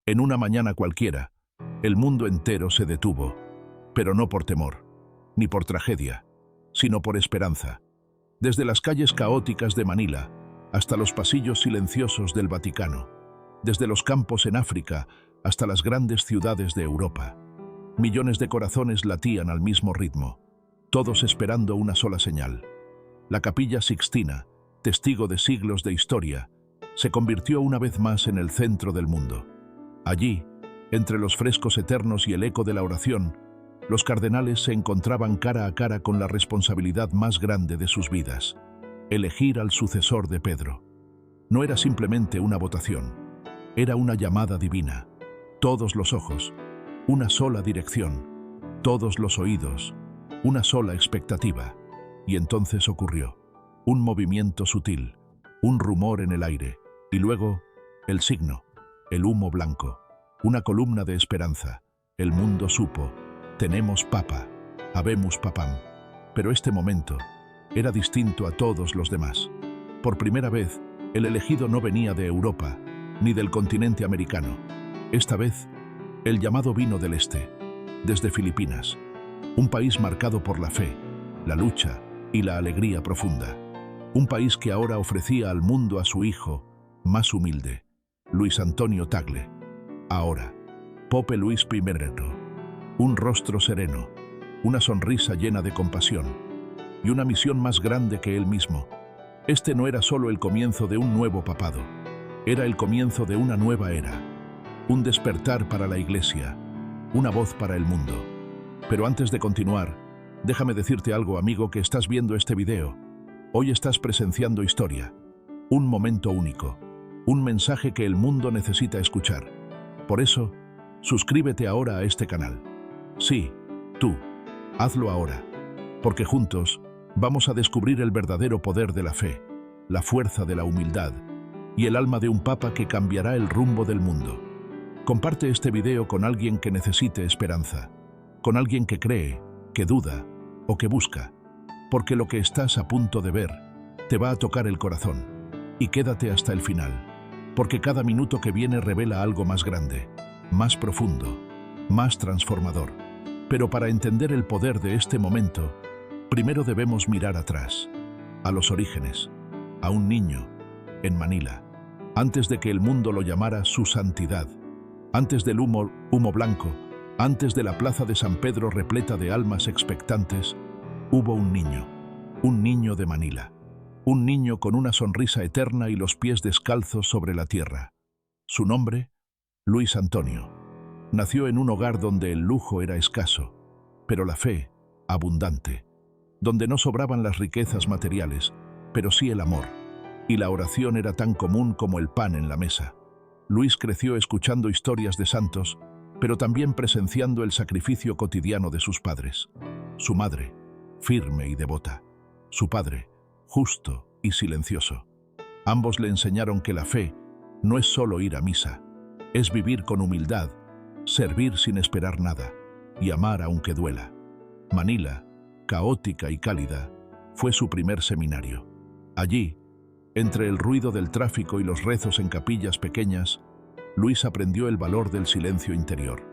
En una mañana cualquiera, el mundo entero se detuvo, pero no por temor, ni por tragedia, sino por esperanza. Desde las calles caóticas de Manila hasta los pasillos silenciosos del Vaticano, desde los campos en África hasta las grandes ciudades de Europa, millones de corazones latían al mismo ritmo, todos esperando una sola señal. La Capilla Sixtina, testigo de siglos de historia, se convirtió una vez más en el centro del mundo. Allí, entre los frescos eternos y el eco de la oración, los cardenales se encontraban cara a cara con la responsabilidad más grande de sus vidas: elegir al sucesor de Pedro. No era simplemente una votación, era una llamada divina. Todos los ojos, una sola dirección, todos los oídos, una sola expectativa. Y entonces ocurrió. Un movimiento sutil, un rumor en el aire, y luego el signo, el humo blanco, una columna de esperanza. El mundo supo: tenemos papa, habemus papam. Pero este momento era distinto a todos los demás. Por primera vez, el elegido no venía de Europa, ni del continente americano. Esta vez, el llamado vino del este, desde Filipinas, un país marcado por la fe, la lucha y la alegría profunda. Un país que ahora ofrecía al mundo a su hijo más humilde, Luis Antonio Tagle. Ahora, Pope Luis I, un rostro sereno, una sonrisa llena de compasión y una misión más grande que él mismo. Este no era solo el comienzo de un nuevo papado, era el comienzo de una nueva era, un despertar para la Iglesia, una voz para el mundo. Pero antes de continuar, déjame decirte algo, amigo, que estás viendo este video. Hoy estás presenciando historia, un momento único, un mensaje que el mundo necesita escuchar. Por eso, suscríbete ahora a este canal. Sí, tú, hazlo ahora, porque juntos vamos a descubrir el verdadero poder de la fe, la fuerza de la humildad y el alma de un papa que cambiará el rumbo del mundo. Comparte este video con alguien que necesite esperanza, con alguien que cree, que duda o que busca, porque lo que estás a punto de ver te va a tocar el corazón. Y quédate hasta el final, porque cada minuto que viene revela algo más grande, más profundo, más transformador. Pero para entender el poder de este momento, primero debemos mirar atrás, a los orígenes, a un niño, en Manila, antes de que el mundo lo llamara su santidad, antes del humo blanco, antes de la plaza de San Pedro repleta de almas expectantes, hubo un niño de Manila, un niño con una sonrisa eterna y los pies descalzos sobre la tierra. Su nombre, Luis Antonio. Nació en un hogar donde el lujo era escaso, pero la fe, abundante, donde no sobraban las riquezas materiales, pero sí el amor, y la oración era tan común como el pan en la mesa. Luis creció escuchando historias de santos, pero también presenciando el sacrificio cotidiano de sus padres. Su madre, firme y devota. Su padre, justo y silencioso. Ambos le enseñaron que la fe no es solo ir a misa, es vivir con humildad, servir sin esperar nada y amar aunque duela. Manila, caótica y cálida, fue su primer seminario. Allí, entre el ruido del tráfico y los rezos en capillas pequeñas, Luis aprendió el valor del silencio interior.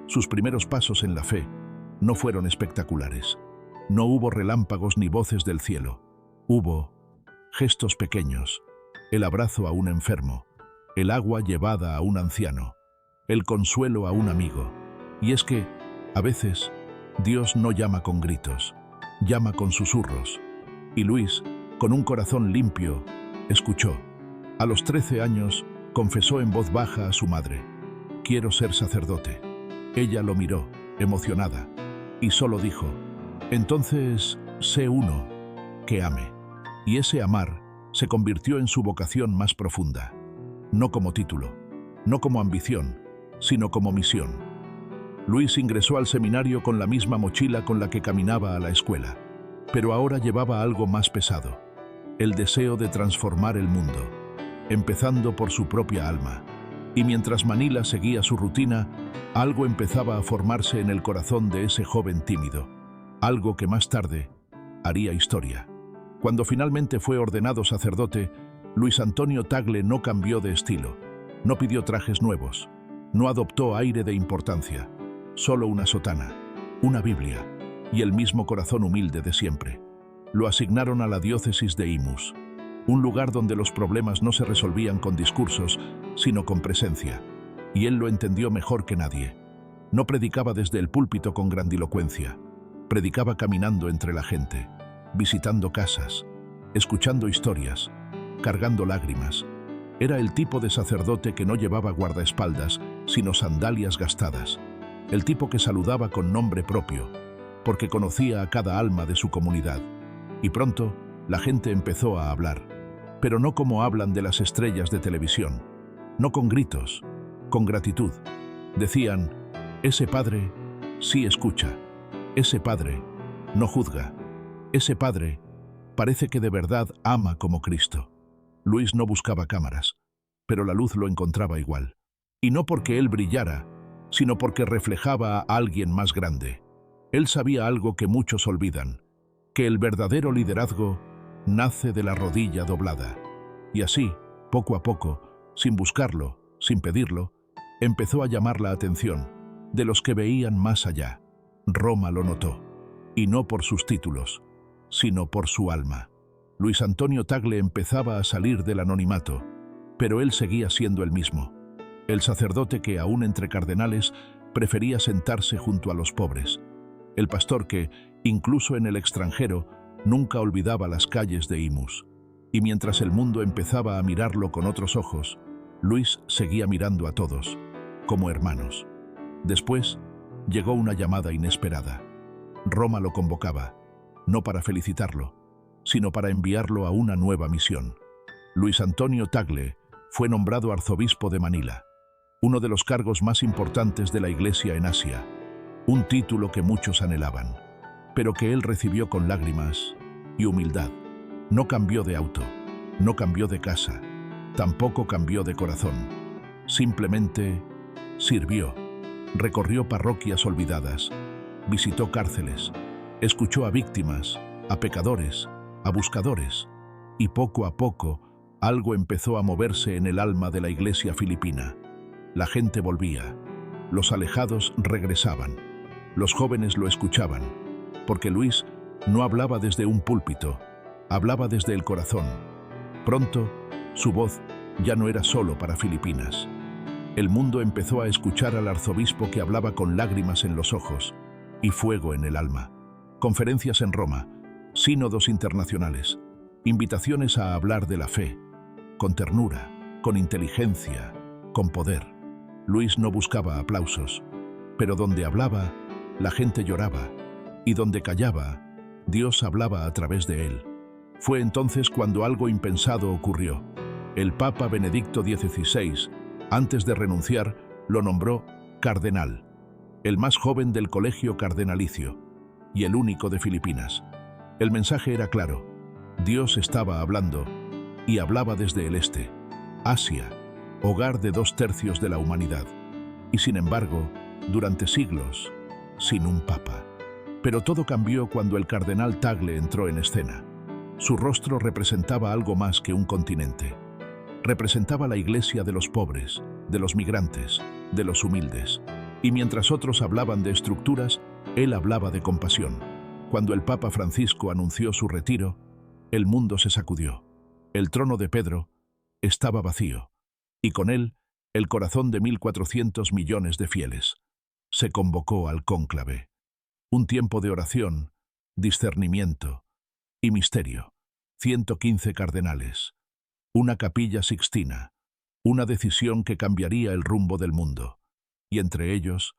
Sus primeros pasos en la fe no fueron espectaculares. No hubo relámpagos ni voces del cielo. Hubo gestos pequeños, el abrazo a un enfermo, el agua llevada a un anciano, el consuelo a un amigo. Y es que, a veces, Dios no llama con gritos, llama con susurros. Y Luis, con un corazón limpio, escuchó. A los 13 años, confesó en voz baja a su madre: «Quiero ser sacerdote». Ella lo miró, emocionada, y solo dijo: «Entonces, sé uno que ame». Y ese amar se convirtió en su vocación más profunda. No como título, no como ambición, sino como misión. Luis ingresó al seminario con la misma mochila con la que caminaba a la escuela, pero ahora llevaba algo más pesado: el deseo de transformar el mundo, empezando por su propia alma. Y mientras Manila seguía su rutina, algo empezaba a formarse en el corazón de ese joven tímido, algo que más tarde haría historia. Cuando finalmente fue ordenado sacerdote, Luis Antonio Tagle no cambió de estilo, no pidió trajes nuevos, No adoptó aire de importancia, solo una sotana, una Biblia y el mismo corazón humilde de siempre. Lo asignaron a la diócesis de Imus, un lugar donde los problemas no se resolvían con discursos, sino con presencia, y él lo entendió mejor que nadie. No predicaba desde el púlpito con grandilocuencia, predicaba caminando entre la gente, visitando casas, escuchando historias, cargando lágrimas. Era el tipo de sacerdote que no llevaba guardaespaldas, sino sandalias gastadas, el tipo que saludaba con nombre propio, porque conocía a cada alma de su comunidad. Y pronto, la gente empezó a hablar, pero no como hablan de las estrellas de televisión, no con gritos, con gratitud. Decían, ese padre sí escucha, ese padre no juzga, ese padre parece que de verdad ama como Cristo. Luis no buscaba cámaras, pero la luz lo encontraba igual. Y no porque él brillara, sino porque reflejaba a alguien más grande. Él sabía algo que muchos olvidan, que el verdadero liderazgo nace de la rodilla doblada. Y así, poco a poco, sin buscarlo, sin pedirlo, empezó a llamar la atención de los que veían más allá. Roma lo notó, y no por sus títulos, sino por su alma. Luis Antonio Tagle empezaba a salir del anonimato, pero él seguía siendo el mismo, el sacerdote que, aún entre cardenales, prefería sentarse junto a los pobres, el pastor que, incluso en el extranjero, nunca olvidaba las calles de Imus. Y mientras el mundo empezaba a mirarlo con otros ojos, Luis seguía mirando a todos, como hermanos. Después, llegó una llamada inesperada. Roma lo convocaba, no para felicitarlo, sino para enviarlo a una nueva misión. Luis Antonio Tagle fue nombrado arzobispo de Manila, uno de los cargos más importantes de la Iglesia en Asia, un título que muchos anhelaban, pero que él recibió con lágrimas y humildad. No cambió de auto, no cambió de casa, tampoco cambió de corazón. Simplemente sirvió, recorrió parroquias olvidadas, visitó cárceles, escuchó a víctimas, a pecadores, a buscadores, y poco a poco algo empezó a moverse en el alma de la iglesia filipina. La gente volvía, los alejados regresaban, los jóvenes lo escuchaban, porque Luis no hablaba desde un púlpito, hablaba desde el corazón. Pronto, su voz ya no era solo para Filipinas. El mundo empezó a escuchar al arzobispo que hablaba con lágrimas en los ojos y fuego en el alma. Conferencias en Roma, sínodos internacionales, invitaciones a hablar de la fe, con ternura, con inteligencia, con poder. Luis no buscaba aplausos, pero donde hablaba, la gente lloraba, y donde callaba, Dios hablaba a través de él. Fue entonces cuando algo impensado ocurrió. El Papa Benedicto XVI, antes de renunciar, lo nombró cardenal, el más joven del colegio cardenalicio y el único de Filipinas. El mensaje era claro: Dios estaba hablando, y hablaba desde el este, Asia, hogar de 2/3 de la humanidad, y sin embargo, durante siglos, sin un papa. Pero todo cambió cuando el cardenal Tagle entró en escena. Su rostro representaba algo más que un continente. Representaba la iglesia de los pobres, de los migrantes, de los humildes. Y mientras otros hablaban de estructuras, él hablaba de compasión. Cuando el Papa Francisco anunció su retiro, el mundo se sacudió. El trono de Pedro estaba vacío, y con él el corazón de 1.400 millones de fieles. Se convocó al cónclave. Un tiempo de oración, discernimiento y misterio. 115 cardenales. Una capilla sixtina. Una decisión que cambiaría el rumbo del mundo. Y entre ellos,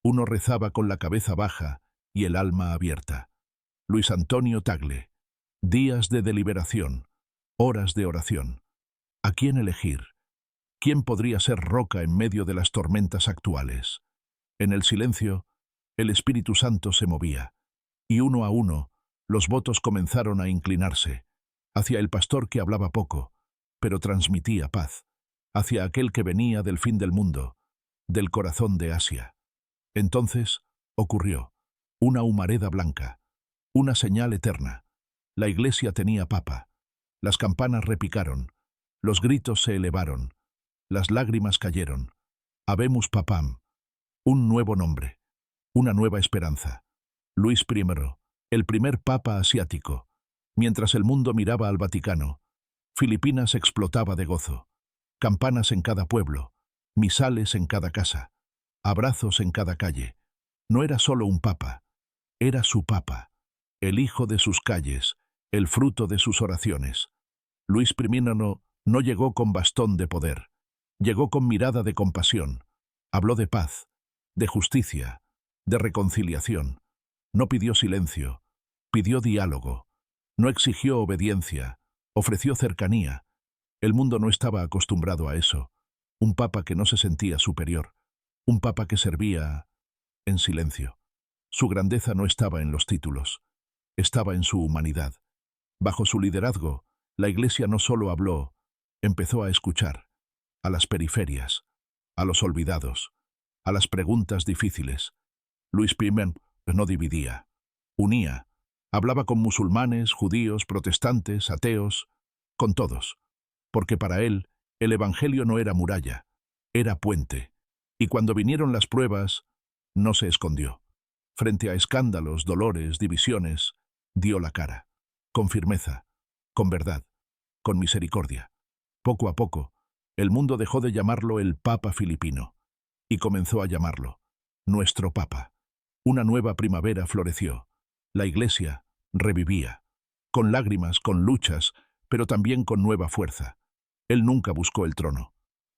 uno rezaba con la cabeza baja y el alma abierta. Luis Antonio Tagle. Días de deliberación, horas de oración. ¿A quién elegir? ¿Quién podría ser roca en medio de las tormentas actuales? En el silencio, el Espíritu Santo se movía, y uno a uno, los votos comenzaron a inclinarse, hacia el pastor que hablaba poco, pero transmitía paz, hacia aquel que venía del fin del mundo, del corazón de Asia. Entonces, ocurrió, una humareda blanca, una señal eterna. La iglesia tenía papa. Las campanas repicaron, los gritos se elevaron, las lágrimas cayeron, Habemus Papam, un nuevo nombre, una nueva esperanza. Luis I, el primer papa asiático. Mientras el mundo miraba al Vaticano, Filipinas explotaba de gozo. Campanas en cada pueblo, misales en cada casa, abrazos en cada calle. No era solo un papa, era su papa, el hijo de sus calles, el fruto de sus oraciones. Luis I no llegó con bastón de poder, llegó con mirada de compasión. Habló de paz, de justicia, de reconciliación. No pidió silencio, pidió diálogo. No exigió obediencia, ofreció cercanía. El mundo no estaba acostumbrado a eso. Un papa que no se sentía superior, un papa que servía en silencio. Su grandeza no estaba en los títulos, estaba en su humanidad. Bajo su liderazgo, la Iglesia no solo habló, empezó a escuchar, a las periferias, a los olvidados, a las preguntas difíciles. Luis I no dividía, unía, hablaba con musulmanes, judíos, protestantes, ateos, con todos, porque para él el Evangelio no era muralla, era puente, y cuando vinieron las pruebas, no se escondió. Frente a escándalos, dolores, divisiones, dio la cara, con firmeza, con verdad, con misericordia. Poco a poco, el mundo dejó de llamarlo el Papa filipino, y comenzó a llamarlo nuestro Papa. Una nueva primavera floreció. La Iglesia revivía, con lágrimas, con luchas, pero también con nueva fuerza. Él nunca buscó el trono,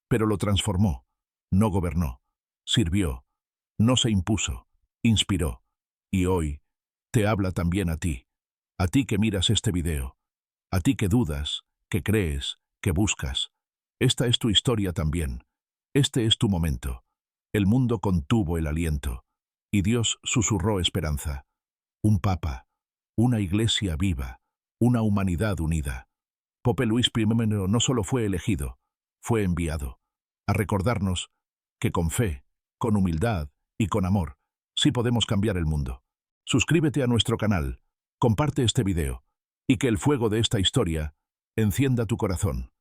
pero lo transformó, no gobernó, sirvió, no se impuso, inspiró. Y hoy te habla también a ti que miras este video, a ti que dudas, que crees, que buscas. Esta es tu historia también, este es tu momento. El mundo contuvo el aliento, y Dios susurró esperanza. Un papa, una iglesia viva, una humanidad unida. Pope Luis I no solo fue elegido, fue enviado, a recordarnos que con fe, con humildad y con amor, sí podemos cambiar el mundo. Suscríbete a nuestro canal, comparte este video, y que el fuego de esta historia encienda tu corazón.